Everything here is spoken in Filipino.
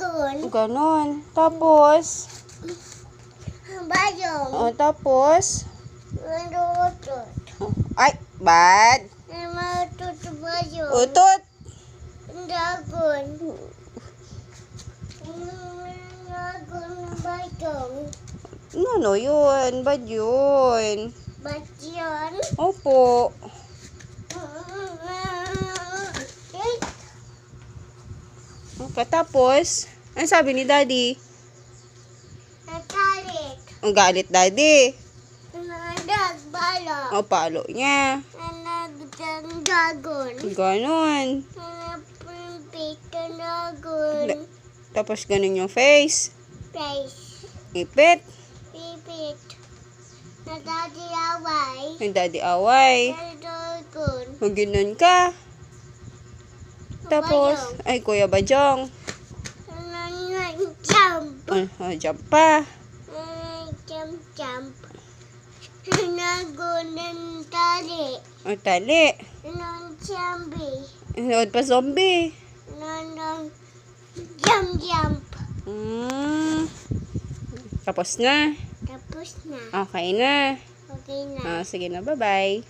Dragon. Ganon. Tapos, Bayong. tapos, Malutot. ay, bad. Malutot bayong. Utot. Dragon. Dragon bayong. Ano yun? Bad yun. Bagyon. Opo. Tapos, ano sabi ni Daddy? Natalit. Ang galit Daddy. Nadagbalo. O, palo niya. Dragon. Ganon. Pimpit dragon. Tapos ganon yung face. Face. Ipit. Pipit. Nadadiaway. Ang Daddy away. Dragon. Huwag ganon ka. Tapos, ay, Kuya Bajong. Jump. Jump pa. Jump, jump. Nagunan tali. O, tali. Nang zombie. Nood pa zombie. Nang jump, jump. Tapos na. Tapos na. Okay na. Okay na. Sige na, bye-bye.